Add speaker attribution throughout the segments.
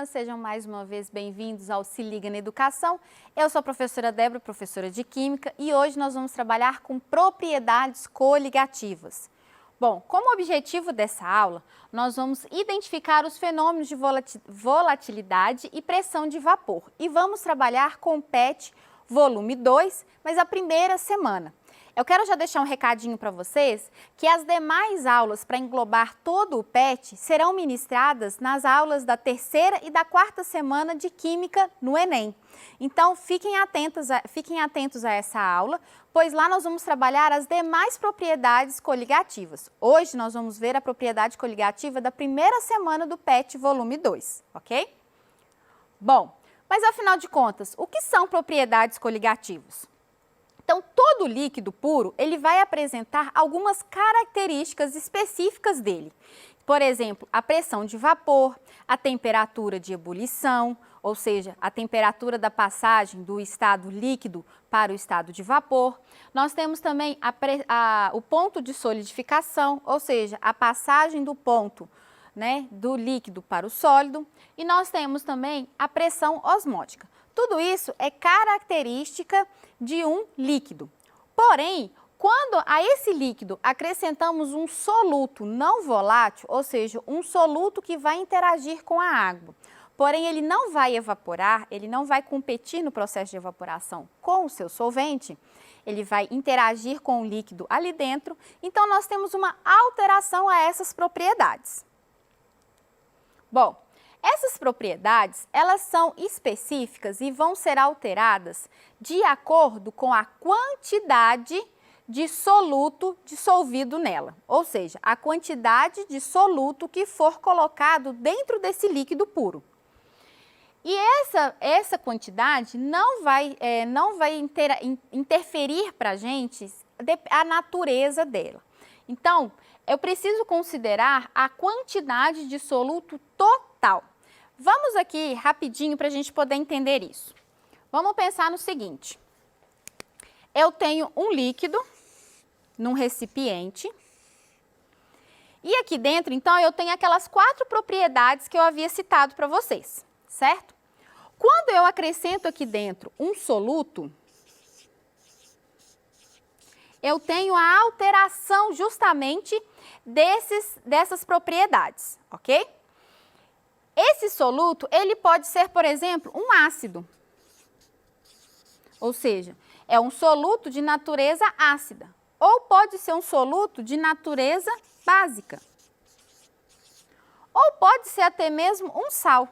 Speaker 1: sejam mais uma vez bem-vindos ao Se Liga na Educação. Eu sou a professora Débora, professora de Química, e hoje nós vamos trabalhar com propriedades coligativas. Bom, como objetivo dessa aula, nós vamos identificar os fenômenos de volatilidade e pressão de vapor e vamos trabalhar com o PET volume 2, mas a primeira semana. Eu quero já deixar um recadinho para vocês que as demais aulas para englobar todo o PET serão ministradas nas aulas da terceira e da quarta semana de Química no Enem. Então, fiquem atentos a essa aula, pois lá nós vamos trabalhar as demais propriedades coligativas. Hoje nós vamos ver a propriedade coligativa da primeira semana do PET volume 2, ok? Bom, mas afinal de contas, o que são propriedades coligativas? Então, todo líquido puro, ele vai apresentar algumas características específicas dele. Por exemplo, a pressão de vapor, a temperatura de ebulição, ou seja, a temperatura da passagem do estado líquido para o estado de vapor. Nós temos também o ponto de solidificação, ou seja, a passagem do ponto, do líquido para o sólido. E nós temos também a pressão osmótica. Tudo isso é característica de um líquido. Porém, quando a esse líquido acrescentamos um soluto não volátil, ou seja, um soluto que vai interagir com a água, porém ele não vai evaporar, ele não vai competir no processo de evaporação com o seu solvente, ele vai interagir com o líquido ali dentro, então nós temos uma alteração a essas propriedades. Bom, essas propriedades, elas são específicas e vão ser alteradas de acordo com a quantidade de soluto dissolvido nela, ou seja, a quantidade de soluto que for colocado dentro desse líquido puro. E essa quantidade não vai interferir para a gente a natureza dela. Então, eu preciso considerar a quantidade de soluto total. Vamos aqui rapidinho para a gente poder entender isso. Vamos pensar no seguinte. Eu tenho um líquido num recipiente e aqui dentro, então, eu tenho aquelas 4 propriedades que eu havia citado para vocês, certo? Quando eu acrescento aqui dentro um soluto, eu tenho a alteração justamente dessas propriedades, ok? Esse soluto, ele pode ser, por exemplo, um ácido, ou seja, é um soluto de natureza ácida, ou pode ser um soluto de natureza básica, ou pode ser até mesmo um sal.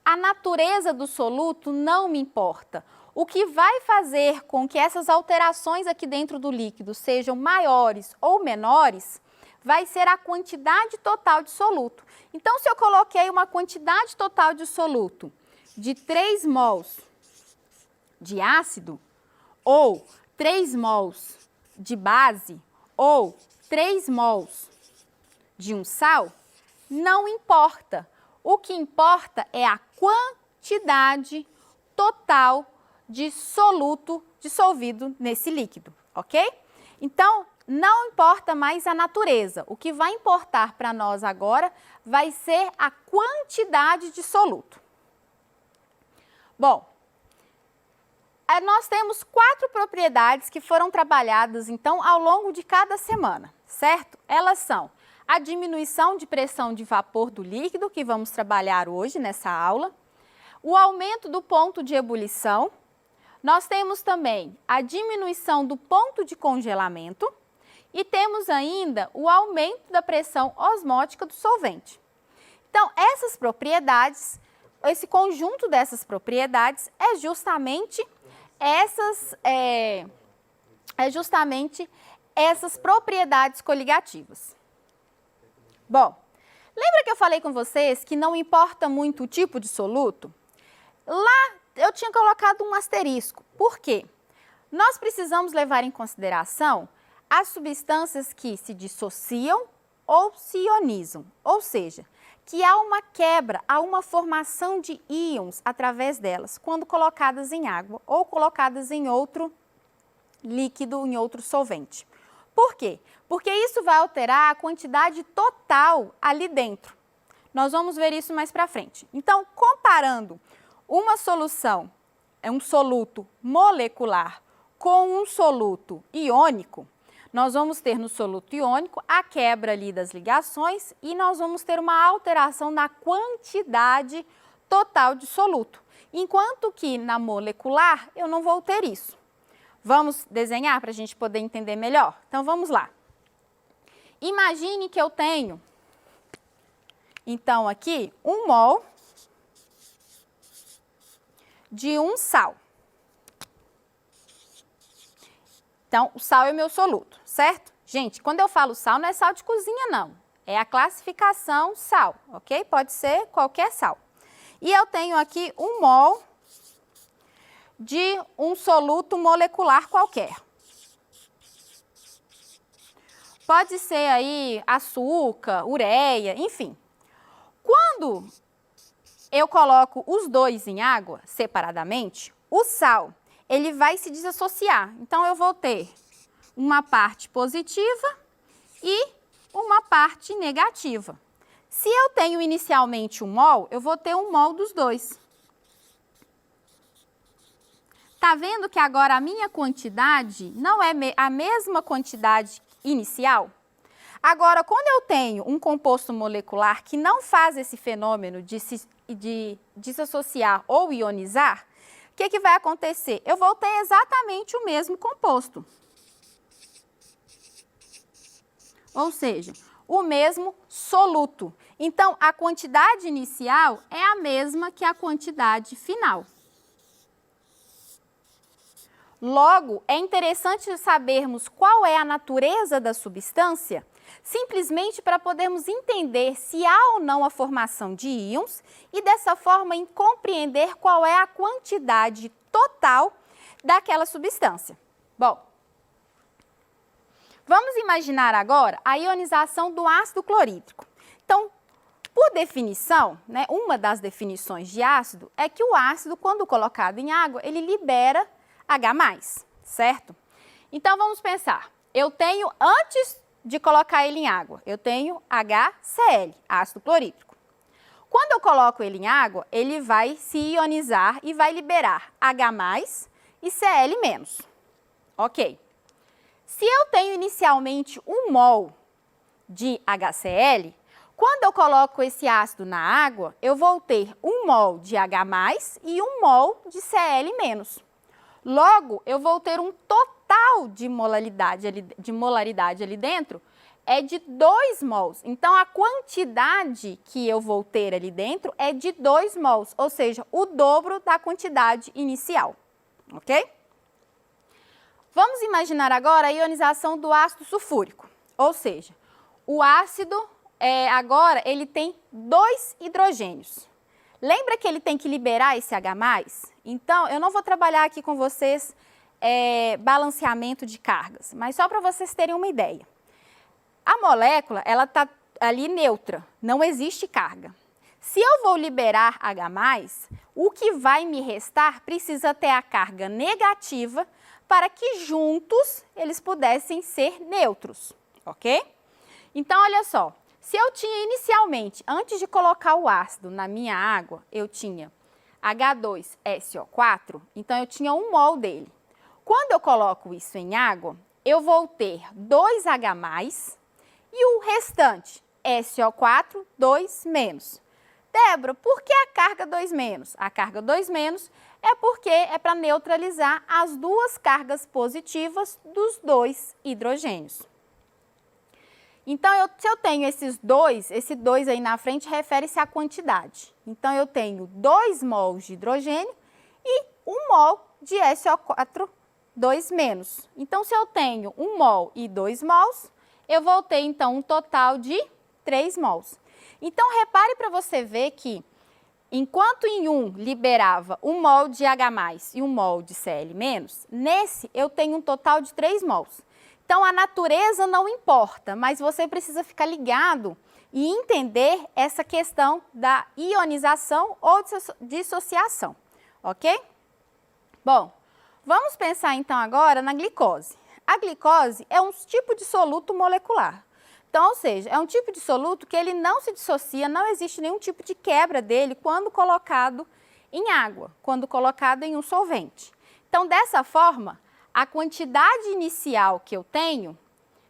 Speaker 1: A natureza do soluto não me importa. O que vai fazer com que essas alterações aqui dentro do líquido sejam maiores ou menores vai ser a quantidade total de soluto. Então, se eu coloquei uma quantidade total de soluto de 3 mols de ácido, ou 3 mols de base, ou 3 mols de um sal, não importa. O que importa é a quantidade total de soluto dissolvido nesse líquido, ok? Então, não importa mais a natureza, o que vai importar para nós agora vai ser a quantidade de soluto. Bom, nós temos 4 propriedades que foram trabalhadas, então, ao longo de cada semana, certo? Elas são a diminuição de pressão de vapor do líquido, que vamos trabalhar hoje nessa aula, o aumento do ponto de ebulição, nós temos também a diminuição do ponto de congelamento e temos ainda o aumento da pressão osmótica do solvente. Então, essas propriedades, esse conjunto dessas propriedades é justamente essas propriedades coligativas. Bom, lembra que eu falei com vocês que não importa muito o tipo de soluto? Lá eu tinha colocado um asterisco. Por quê? Nós precisamos levar em consideração as substâncias que se dissociam ou se ionizam, ou seja, que há uma quebra, há uma formação de íons através delas, quando colocadas em água ou colocadas em outro líquido, em outro solvente. Por quê? Porque isso vai alterar a quantidade total ali dentro. Nós vamos ver isso mais para frente. Então, comparando uma solução, um soluto molecular com um soluto iônico, nós vamos ter no soluto iônico a quebra ali das ligações e nós vamos ter uma alteração na quantidade total de soluto. Enquanto que na molecular eu não vou ter isso. Vamos desenhar para a gente poder entender melhor? Então, vamos lá. Imagine que eu tenho, então, aqui, 1 mol de um sal. Então, o sal é o meu soluto, certo? Gente, quando eu falo sal, não é sal de cozinha, não. É a classificação sal, ok? Pode ser qualquer sal. E eu tenho aqui 1 mol de um soluto molecular qualquer. Pode ser aí açúcar, ureia, enfim. Quando eu coloco os dois em água separadamente, o sal, ele vai se desassociar. Então, eu vou ter uma parte positiva e uma parte negativa. Se eu tenho inicialmente 1 mol, eu vou ter 1 mol dos dois. Tá vendo que agora a minha quantidade não é a mesma quantidade inicial? Agora, quando eu tenho um composto molecular que não faz esse fenômeno de desassociar ou ionizar, o que vai acontecer? Eu vou ter exatamente o mesmo composto. Ou seja, o mesmo soluto. Então, a quantidade inicial é a mesma que a quantidade final. Logo, é interessante sabermos qual é a natureza da substância, simplesmente para podermos entender se há ou não a formação de íons e, dessa forma, compreender qual é a quantidade total daquela substância. Bom, vamos imaginar agora a ionização do ácido clorídrico. Então, por definição, né, uma das definições de ácido é que o ácido, quando colocado em água, ele libera H+, certo? Então, vamos pensar. Eu tenho, antes de colocar ele em água, eu tenho HCl, ácido clorídrico. Quando eu coloco ele em água, ele vai se ionizar e vai liberar H+ e Cl-. Ok. Se eu tenho inicialmente 1 mol de HCl, quando eu coloco esse ácido na água, eu vou ter 1 mol de H+ e 1 mol de Cl-. Logo, eu vou ter um total de molaridade ali dentro é de 2 mols. Então, a quantidade que eu vou ter ali dentro é de 2 mols, ou seja, o dobro da quantidade inicial, ok? Vamos imaginar agora a ionização do ácido sulfúrico, ou seja, o ácido agora ele tem 2 hidrogênios. Lembra que ele tem que liberar esse H+? Então, eu não vou trabalhar aqui com vocês balanceamento de cargas, mas só para vocês terem uma ideia. A molécula, ela está ali neutra, não existe carga. Se eu vou liberar H+, o que vai me restar precisa ter a carga negativa para que juntos eles pudessem ser neutros, ok? Então, olha só. Se eu tinha inicialmente, antes de colocar o ácido na minha água, eu tinha H2SO4, então eu tinha 1 mol dele. Quando eu coloco isso em água, eu vou ter 2H+, e o restante, SO4, 2-. Débora, por que a carga 2-? A carga 2- é porque é para neutralizar as duas cargas positivas dos 2 hidrogênios. Então, se eu tenho esses dois, esse 2 aí na frente refere-se à quantidade. Então, eu tenho 2 mols de hidrogênio e 1 mol de SO4, 2-. Então, se eu tenho 1 mol e 2 mols, eu vou ter, então, um total de 3 mols. Então, repare para você ver que, enquanto em um liberava 1 mol de H+ e 1 mol de Cl-, nesse eu tenho um total de 3 mols. Então, a natureza não importa, mas você precisa ficar ligado e entender essa questão da ionização ou dissociação, ok? Bom, vamos pensar então agora na glicose. A glicose é um tipo de soluto molecular. Então, ou seja, é um tipo de soluto que ele não se dissocia, não existe nenhum tipo de quebra dele quando colocado em água, quando colocado em um solvente. Então, dessa forma, a quantidade inicial que eu tenho,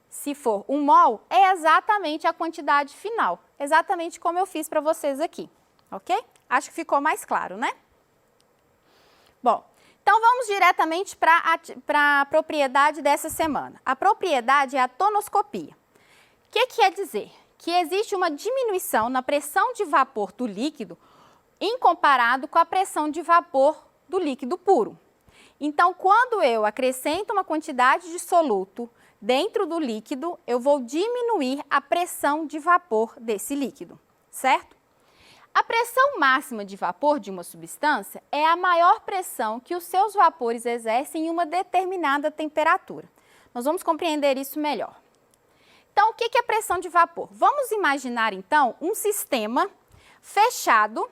Speaker 1: se for 1 mol, é exatamente a quantidade final, exatamente como eu fiz para vocês aqui, ok? Acho que ficou mais claro, né? Bom, então vamos diretamente para a propriedade dessa semana. A propriedade é a tonoscopia. O que quer dizer? Que existe uma diminuição na pressão de vapor do líquido em comparado com a pressão de vapor do líquido puro. Então, quando eu acrescento uma quantidade de soluto dentro do líquido, eu vou diminuir a pressão de vapor desse líquido, certo? A pressão máxima de vapor de uma substância é a maior pressão que os seus vapores exercem em uma determinada temperatura. Nós vamos compreender isso melhor. Então, o que é pressão de vapor? Vamos imaginar, então, um sistema fechado.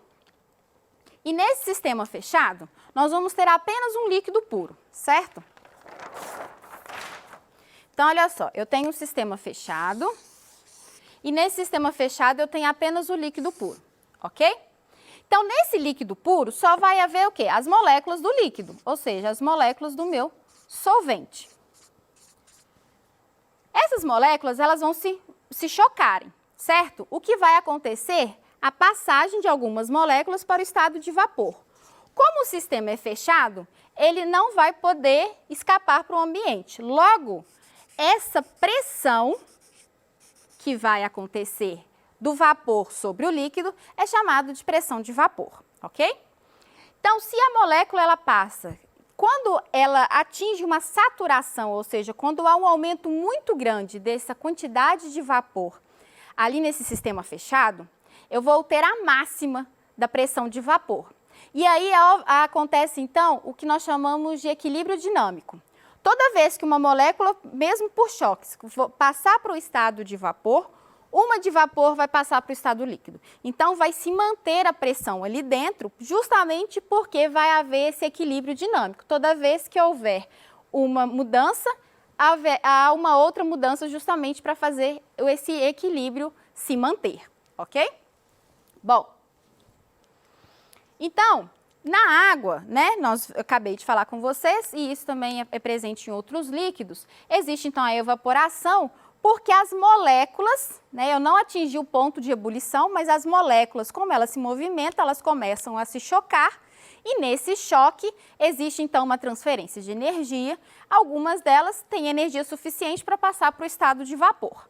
Speaker 1: E nesse sistema fechado, nós vamos ter apenas um líquido puro, certo? Então, olha só, eu tenho um sistema fechado e nesse sistema fechado eu tenho apenas o líquido puro, ok? Então, nesse líquido puro só vai haver o quê? As moléculas do líquido, ou seja, as moléculas do meu solvente. Essas moléculas, elas vão se chocarem, certo? O que vai acontecer? A passagem de algumas moléculas para o estado de vapor. Como o sistema é fechado, ele não vai poder escapar para o ambiente. Logo, essa pressão que vai acontecer do vapor sobre o líquido é chamada de pressão de vapor, ok? Então, se a molécula ela passa, quando ela atinge uma saturação, ou seja, quando há um aumento muito grande dessa quantidade de vapor ali nesse sistema fechado, eu vou ter a máxima da pressão de vapor. E aí acontece, então, o que nós chamamos de equilíbrio dinâmico. Toda vez que uma molécula, mesmo por choques, passar para o estado de vapor, uma de vapor vai passar para o estado líquido. Então, vai se manter a pressão ali dentro, justamente porque vai haver esse equilíbrio dinâmico. Toda vez que houver uma mudança, há uma outra mudança justamente para fazer esse equilíbrio se manter, ok? Bom, então, na água, né, eu acabei de falar com vocês, e isso também é presente em outros líquidos, existe então a evaporação, porque as moléculas, né, eu não atingi o ponto de ebulição, mas as moléculas, como elas se movimentam, elas começam a se chocar, e nesse choque existe então uma transferência de energia, algumas delas têm energia suficiente para passar para o estado de vapor.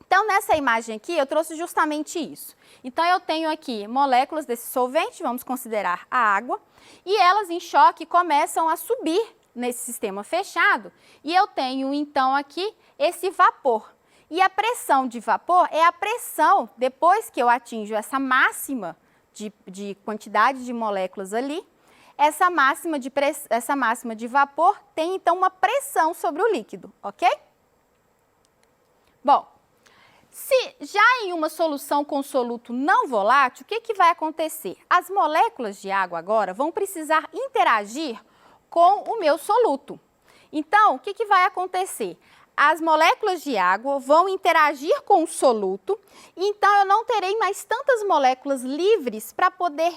Speaker 1: Então, nessa imagem aqui, eu trouxe justamente isso. Então, eu tenho aqui moléculas desse solvente, vamos considerar a água, e elas em choque começam a subir nesse sistema fechado, e eu tenho então aqui esse vapor. E a pressão de vapor é a pressão, depois que eu atinjo essa máxima de quantidade de moléculas ali, essa máxima de vapor tem então uma pressão sobre o líquido, ok? Bom, se já em uma solução com soluto não volátil, o que vai acontecer? As moléculas de água agora vão precisar interagir com o meu soluto. Então, o que vai acontecer? As moléculas de água vão interagir com o soluto, então eu não terei mais tantas moléculas livres para poder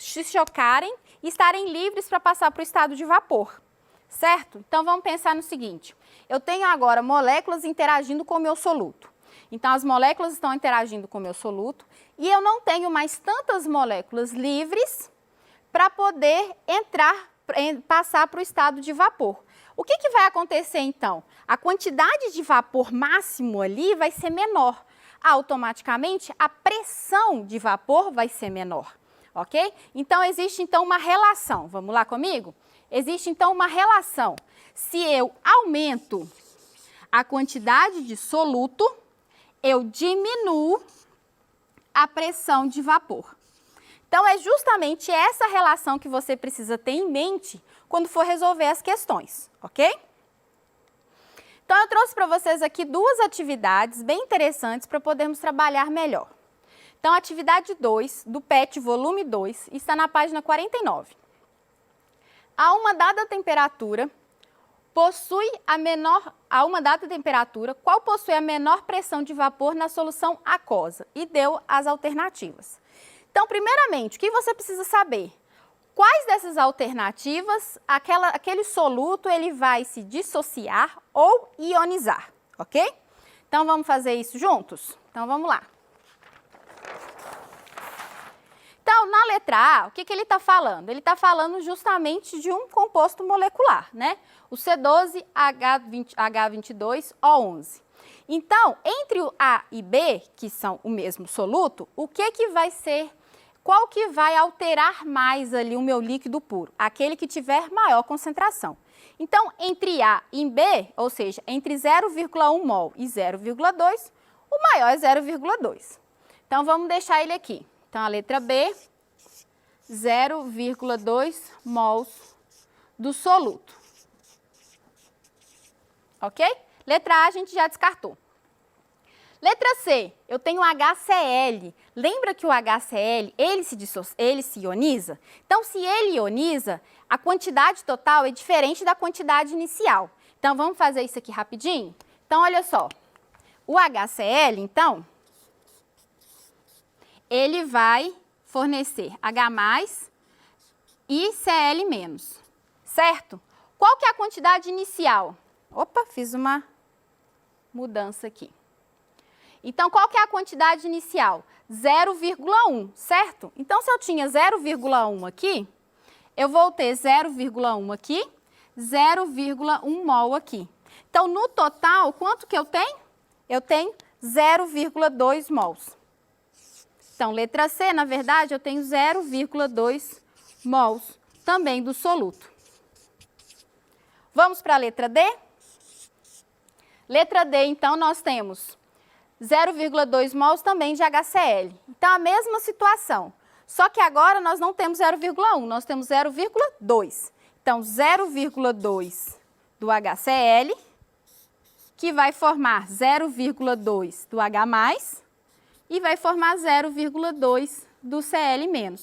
Speaker 1: se chocarem e estarem livres para passar para o estado de vapor, certo? Então, vamos pensar no seguinte, eu tenho agora moléculas interagindo com o meu soluto. Então, as moléculas estão interagindo com o meu soluto e eu não tenho mais tantas moléculas livres para poder passar para o estado de vapor. O que vai acontecer então? A quantidade de vapor máximo ali vai ser menor. Automaticamente, a pressão de vapor vai ser menor, ok? Então, existe então uma relação. Vamos lá comigo? Existe então uma relação. Se eu aumento a quantidade de soluto, eu diminuo a pressão de vapor. Então, é justamente essa relação que você precisa ter em mente quando for resolver as questões, ok? Então, eu trouxe para vocês aqui duas atividades bem interessantes para podermos trabalhar melhor. Então, a atividade 2 do PET volume 2 está na página 49. A uma dada temperatura, possui a uma dada temperatura, qual possui a menor pressão de vapor na solução aquosa? E deu as alternativas. Então, primeiramente, o que você precisa saber? Quais dessas alternativas aquele soluto ele vai se dissociar ou ionizar, ok? Então, vamos fazer isso juntos? Então, vamos lá. Então, na letra A, o que ele está falando? Ele está falando justamente de um composto molecular, né? O C12H22O11. Então, entre o A e B, que são o mesmo soluto, o que vai ser, qual que vai alterar mais ali o meu líquido puro? Aquele que tiver maior concentração. Então, entre A e B, ou seja, entre 0,1 mol e 0,2, o maior é 0,2. Então, vamos deixar ele aqui. Então, a letra B, 0,2 mols do soluto. Ok? Letra A a gente já descartou. Letra C, eu tenho HCl. Lembra que o HCl, ele se ioniza? Então, se ele ioniza, a quantidade total é diferente da quantidade inicial. Então, vamos fazer isso aqui rapidinho? Então, olha só. O HCl, então, ele vai fornecer H+ e Cl-, certo? Qual que é a quantidade inicial? Opa, fiz uma mudança aqui. Então, qual que é a quantidade inicial? 0,1, certo? Então, se eu tinha 0,1 aqui, eu vou ter 0,1 aqui, 0,1 mol aqui. Então, no total, quanto que eu tenho? Eu tenho 0,2 mols. Então, letra C, na verdade, eu tenho 0,2 mols também do soluto. Vamos para a letra D? Letra D, então, nós temos 0,2 mols também de HCl. Então, a mesma situação. Só que agora nós não temos 0,1, nós temos 0,2. Então, 0,2 do HCl, que vai formar 0,2 do H+, e vai formar 0,2 do Cl-.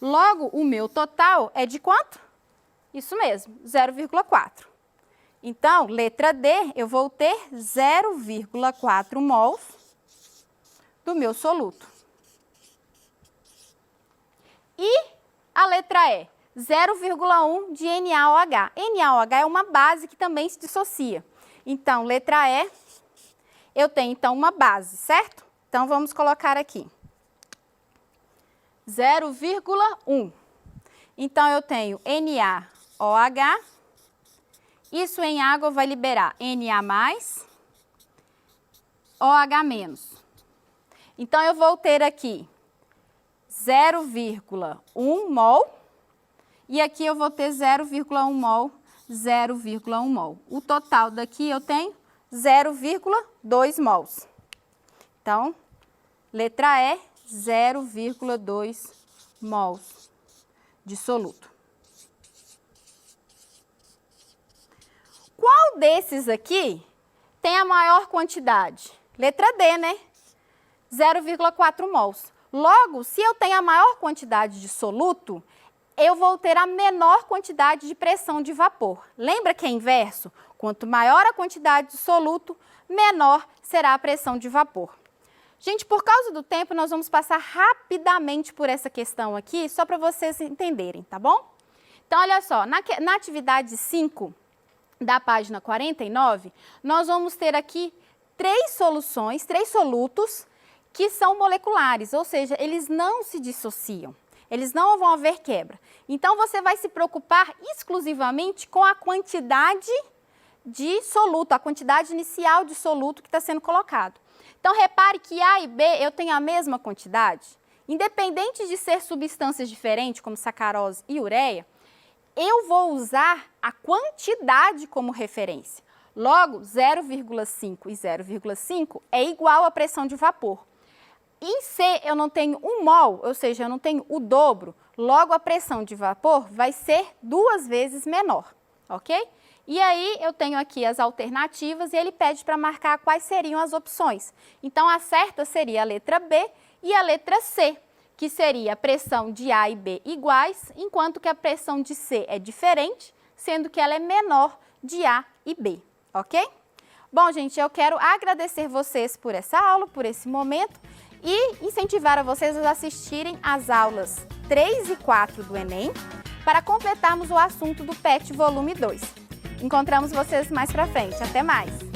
Speaker 1: Logo, o meu total é de quanto? Isso mesmo, 0,4. Então, letra D, eu vou ter 0,4 mols do meu soluto. E a letra E, 0,1 de NaOH. NaOH é uma base que também se dissocia. Então, letra E, eu tenho então uma base, certo? Então, vamos colocar aqui 0,1. Então, eu tenho NaOH. Isso em água vai liberar Na+, OH-. Então, eu vou ter aqui 0,1 mol e aqui eu vou ter 0,1 mol, 0,1 mol. O total daqui eu tenho 0,2 mols. Então, letra E, 0,2 mols de soluto. Qual desses aqui tem a maior quantidade? Letra D, né? 0,4 mols. Logo, se eu tenho a maior quantidade de soluto, eu vou ter a menor quantidade de pressão de vapor. Lembra que é inverso? Quanto maior a quantidade de soluto, menor será a pressão de vapor. Gente, por causa do tempo, nós vamos passar rapidamente por essa questão aqui, só para vocês entenderem, tá bom? Então, olha só, na atividade 5 da página 49, nós vamos ter aqui três solutos que são moleculares, ou seja, eles não se dissociam, eles não vão haver quebra. Então, você vai se preocupar exclusivamente com a quantidade de soluto, a quantidade inicial de soluto que está sendo colocado. Então, repare que A e B eu tenho a mesma quantidade. Independente de ser substâncias diferentes, como sacarose e ureia, eu vou usar a quantidade como referência. Logo, 0,5 e 0,5 é igual à pressão de vapor. Em C, eu não tenho 1 mol, ou seja, eu não tenho o dobro. Logo, a pressão de vapor vai ser 2 vezes menor, ok? E aí, eu tenho aqui as alternativas e ele pede para marcar quais seriam as opções. Então, a certa seria a letra B e a letra C, que seria a pressão de A e B iguais, enquanto que a pressão de C é diferente, sendo que ela é menor de A e B, ok? Bom, gente, eu quero agradecer vocês por essa aula, por esse momento e incentivar a vocês a assistirem às aulas 3 e 4 do Enem para completarmos o assunto do PET volume 2. Encontramos vocês mais pra frente. Até mais!